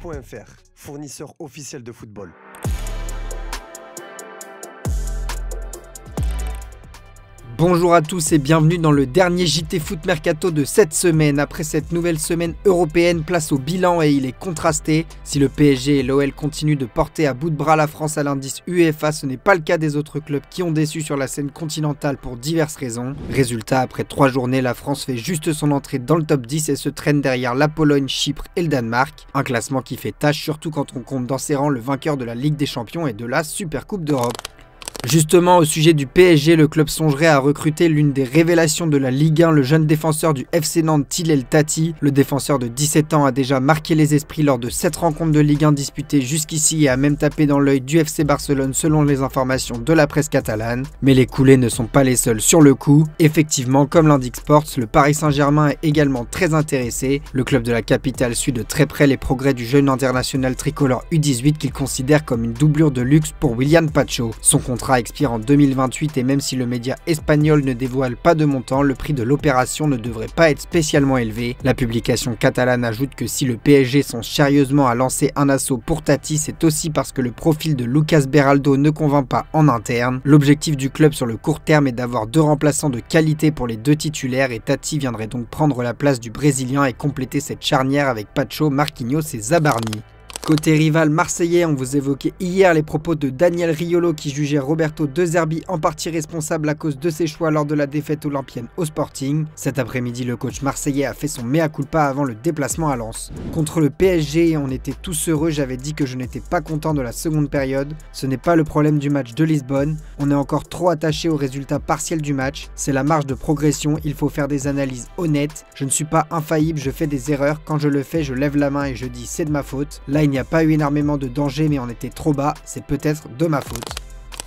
Foot.fr, fournisseur officiel de football. Bonjour à tous et bienvenue dans le dernier JT Foot Mercato de cette semaine. Après cette nouvelle semaine européenne, place au bilan et il est contrasté. Si le PSG et l'OL continuent de porter à bout de bras la France à l'indice UEFA, ce n'est pas le cas des autres clubs qui ont déçu sur la scène continentale pour diverses raisons. Résultat, après 3 journées, la France fait juste son entrée dans le top 10 et se traîne derrière la Pologne, Chypre et le Danemark. Un classement qui fait tâche, surtout quand on compte dans ses rangs le vainqueur de la Ligue des Champions et de la Supercoupe d'Europe. Justement, au sujet du PSG, le club songerait à recruter l'une des révélations de la Ligue 1, le jeune défenseur du FC Nantes, Thilel Tati. Le défenseur de 17 ans a déjà marqué les esprits lors de 7 rencontres de Ligue 1 disputées jusqu'ici et a même tapé dans l'œil du FC Barcelone selon les informations de la presse catalane. Mais les coulées ne sont pas les seuls sur le coup. Effectivement, comme l'indique Sports, le Paris Saint-Germain est également très intéressé. Le club de la capitale suit de très près les progrès du jeune international tricolore U18 qu'il considère comme une doublure de luxe pour Willian Pacho. Son contrat expire en 2028 et même si le média espagnol ne dévoile pas de montant, le prix de l'opération ne devrait pas être spécialement élevé. La publication catalane ajoute que si le PSG songe sérieusement à lancer un assaut pour Tati, c'est aussi parce que le profil de Lucas Beraldo ne convainc pas en interne. L'objectif du club sur le court terme est d'avoir 2 remplaçants de qualité pour les 2 titulaires et Tati viendrait donc prendre la place du Brésilien et compléter cette charnière avec Pacho, Marquinhos et Zabarni. Côté rival marseillais, on vous évoquait hier les propos de Daniel Riolo qui jugeait Roberto De Zerbi en partie responsable à cause de ses choix lors de la défaite olympienne au Sporting. Cet après-midi, le coach marseillais a fait son mea culpa avant le déplacement à Lens. Contre le PSG, on était tous heureux, j'avais dit que je n'étais pas content de la seconde période. Ce n'est pas le problème du match de Lisbonne, on est encore trop attaché au résultat partiel du match. C'est la marge de progression, il faut faire des analyses honnêtes. Je ne suis pas infaillible, je fais des erreurs. Quand je le fais, je lève la main et je dis c'est de ma faute. Là, il n'y a pas eu énormément de danger mais on était trop bas, c'est peut-être de ma faute.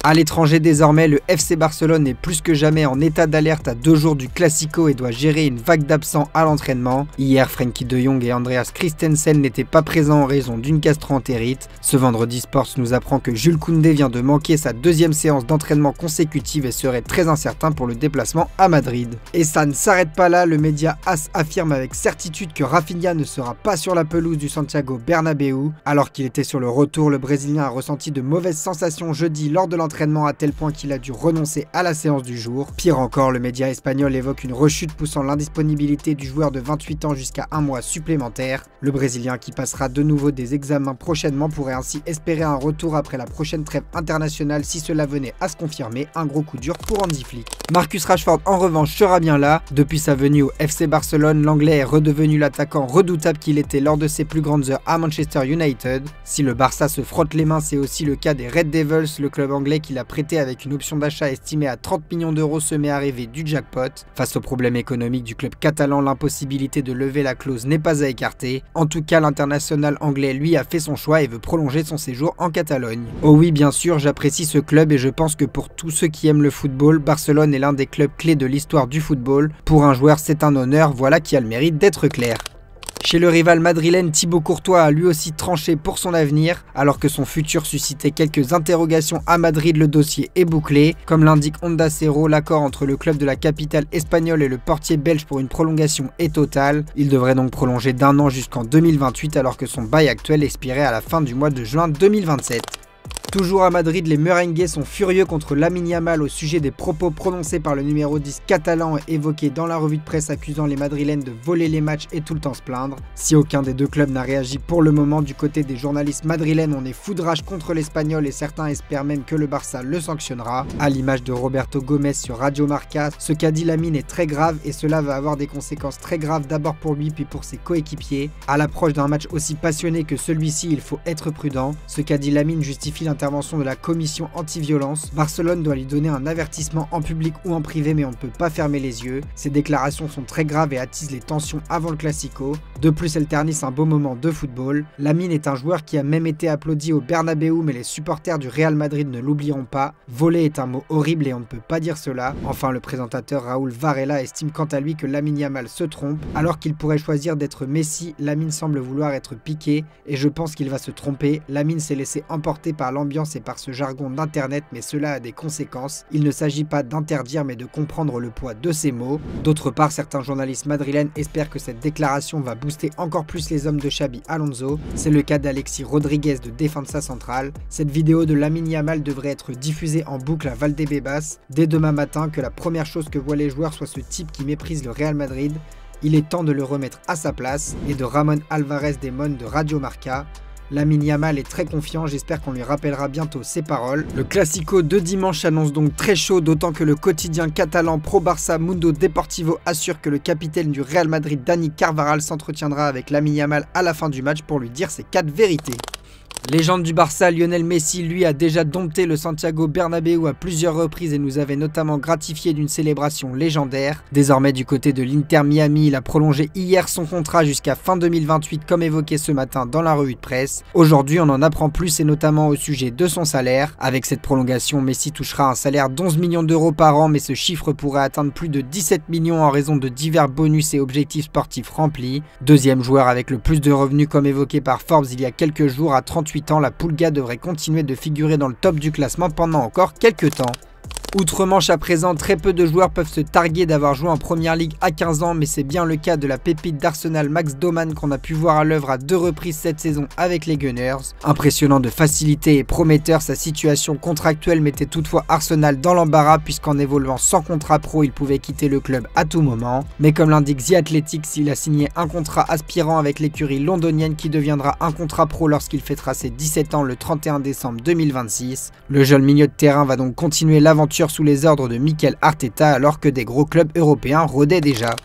À l'étranger désormais, le FC Barcelone est plus que jamais en état d'alerte à 2 jours du Classico et doit gérer une vague d'absents à l'entraînement. Hier, Frenkie de Jong et Andreas Christensen n'étaient pas présents en raison d'une gastro-entérite. Ce vendredi, Sports nous apprend que Jules Koundé vient de manquer sa 2e séance d'entraînement consécutive et serait très incertain pour le déplacement à Madrid. Et ça ne s'arrête pas là, le média AS affirme avec certitude que Rafinha ne sera pas sur la pelouse du Santiago Bernabéu. Alors qu'il était sur le retour, le Brésilien a ressenti de mauvaises sensations jeudi lors de l'entraînement à tel point qu'il a dû renoncer à la séance du jour. Pire encore, le média espagnol évoque une rechute poussant l'indisponibilité du joueur de 28 ans jusqu'à 1 mois supplémentaire. Le Brésilien qui passera de nouveau des examens prochainement pourrait ainsi espérer un retour après la prochaine trêve internationale si cela venait à se confirmer, un gros coup dur pour Hansi Flick. Marcus Rashford en revanche sera bien là. Depuis sa venue au FC Barcelone, l'Anglais est redevenu l'attaquant redoutable qu'il était lors de ses plus grandes heures à Manchester United. Si le Barça se frotte les mains, c'est aussi le cas des Red Devils, le club anglais qu'il a prêté avec une option d'achat estimée à 30 millions d'euros se met à rêver du jackpot. Face aux problèmes économiques du club catalan, l'impossibilité de lever la clause n'est pas à écarter. En tout cas, l'international anglais lui a fait son choix et veut prolonger son séjour en Catalogne. Oh oui, bien sûr, j'apprécie ce club et je pense que pour tous ceux qui aiment le football, Barcelone est l'un des clubs clés de l'histoire du football. Pour un joueur, c'est un honneur, voilà qui a le mérite d'être clair. Chez le rival madrilène, Thibaut Courtois a lui aussi tranché pour son avenir. Alors que son futur suscitait quelques interrogations à Madrid, le dossier est bouclé. Comme l'indique Onda Cero, l'accord entre le club de la capitale espagnole et le portier belge pour une prolongation est total. Il devrait donc prolonger d'1 an jusqu'en 2028 alors que son bail actuel expirait à la fin du mois de juin 2027. Toujours à Madrid, les merengues sont furieux contre Lamine Yamal au sujet des propos prononcés par le numéro 10 catalan et évoqués dans la revue de presse accusant les madrilènes de voler les matchs et tout le temps se plaindre. Si aucun des 2 clubs n'a réagi pour le moment, du côté des journalistes madrilènes, on est foudrage contre l'Espagnol et certains espèrent même que le Barça le sanctionnera. À l'image de Roberto Gomez sur Radio Marca, ce qu'a dit Lamine est très grave et cela va avoir des conséquences très graves d'abord pour lui puis pour ses coéquipiers. À l'approche d'un match aussi passionné que celui-ci, il faut être prudent. Ce qu'a dit Lamine justifie l'intervention de la commission anti-violence. Barcelone doit lui donner un avertissement en public ou en privé mais on ne peut pas fermer les yeux. Ces déclarations sont très graves et attisent les tensions avant le Classico. De plus, elles ternissent un beau moment de football. Lamine est un joueur qui a même été applaudi au Bernabéu mais les supporters du Real Madrid ne l'oublieront pas. Voler est un mot horrible et on ne peut pas dire cela. Enfin, le présentateur Raúl Varela estime quant à lui que Lamine Yamal se trompe. Alors qu'il pourrait choisir d'être Messi, Lamine semble vouloir être Piqué et je pense qu'il va se tromper. Lamine s'est laissé emporter par l'ambiance l'ambiance et par ce jargon d'internet, mais cela a des conséquences. Il ne s'agit pas d'interdire mais de comprendre le poids de ces mots. D'autre part, certains journalistes madrilènes espèrent que cette déclaration va booster encore plus les hommes de Xabi Alonso. C'est le cas d'Alexis Rodriguez de Defensa Central. Cette vidéo de Lamine Yamal devrait être diffusée en boucle à Valdebebas dès demain matin, que la première chose que voient les joueurs soit ce type qui méprise le Real Madrid. Il est temps de le remettre à sa place. Et de Ramon Alvarez Demon de Radio Marca. Lamine Yamal est très confiant, j'espère qu'on lui rappellera bientôt ses paroles. Le Classico de dimanche s'annonce donc très chaud, d'autant que le quotidien catalan Pro Barça Mundo Deportivo assure que le capitaine du Real Madrid Dani Carvajal s'entretiendra avec Lamine Yamal à la fin du match pour lui dire ses 4 vérités. Légende du Barça, Lionel Messi, lui, a déjà dompté le Santiago Bernabéu à plusieurs reprises et nous avait notamment gratifié d'une célébration légendaire. Désormais du côté de l'Inter Miami, il a prolongé hier son contrat jusqu'à fin 2028 comme évoqué ce matin dans la revue de presse. Aujourd'hui, on en apprend plus et notamment au sujet de son salaire. Avec cette prolongation, Messi touchera un salaire d'11 millions d'euros par an, mais ce chiffre pourrait atteindre plus de 17 millions en raison de divers bonus et objectifs sportifs remplis. Deuxième joueur avec le plus de revenus comme évoqué par Forbes il y a quelques jours à 38 ans, la Pulga devrait continuer de figurer dans le top du classement pendant encore quelques temps. Outre-Manche à présent, très peu de joueurs peuvent se targuer d'avoir joué en Première Ligue à 15 ans, mais c'est bien le cas de la pépite d'Arsenal Max Doman qu'on a pu voir à l'œuvre à 2 reprises cette saison avec les Gunners. Impressionnant de facilité et prometteur, sa situation contractuelle mettait toutefois Arsenal dans l'embarras puisqu'en évoluant sans contrat pro, il pouvait quitter le club à tout moment. Mais comme l'indique The Athletic, il a signé un contrat aspirant avec l'écurie londonienne qui deviendra un contrat pro lorsqu'il fêtera ses 17 ans le 31 décembre 2026. Le jeune milieu de terrain va donc continuer l'aventure sous les ordres de Mikel Arteta alors que des gros clubs européens rôdaient déjà.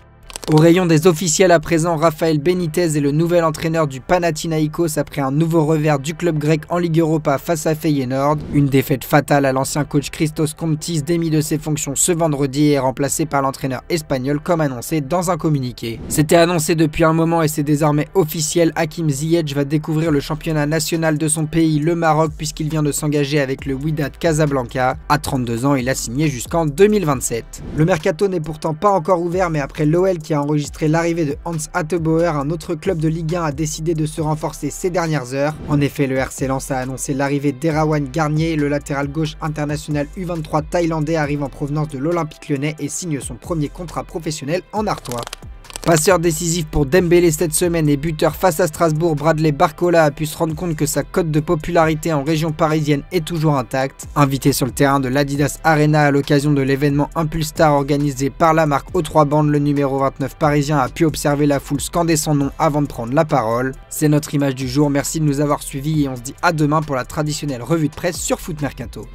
Au rayon des officiels à présent, Rafael Benitez est le nouvel entraîneur du Panathinaikos après un nouveau revers du club grec en Ligue Europa face à Feyenoord. Une défaite fatale à l'ancien coach Christos Kontis, démis de ses fonctions ce vendredi et remplacé par l'entraîneur espagnol comme annoncé dans un communiqué. C'était annoncé depuis un moment et c'est désormais officiel, Hakim Ziyech va découvrir le championnat national de son pays, le Maroc, puisqu'il vient de s'engager avec le Wydad Casablanca. À 32 ans, il a signé jusqu'en 2027. Le mercato n'est pourtant pas encore ouvert, mais après l'OL qui a enregistré l'arrivée de Hans Hattebauer, un autre club de Ligue 1 a décidé de se renforcer ces dernières heures. En effet, le RC Lens a annoncé l'arrivée d'Erawan Garnier, le latéral gauche international U23 thaïlandais arrive en provenance de l'Olympique Lyonnais et signe son premier contrat professionnel en Artois. Passeur décisif pour Dembélé cette semaine et buteur face à Strasbourg, Bradley Barcola a pu se rendre compte que sa cote de popularité en région parisienne est toujours intacte. Invité sur le terrain de l'Adidas Arena à l'occasion de l'événement Impulse Star organisé par la marque aux 3 bandes, le numéro 29 parisien a pu observer la foule scander son nom avant de prendre la parole. C'est notre image du jour, merci de nous avoir suivis et on se dit à demain pour la traditionnelle revue de presse sur Foot Mercato.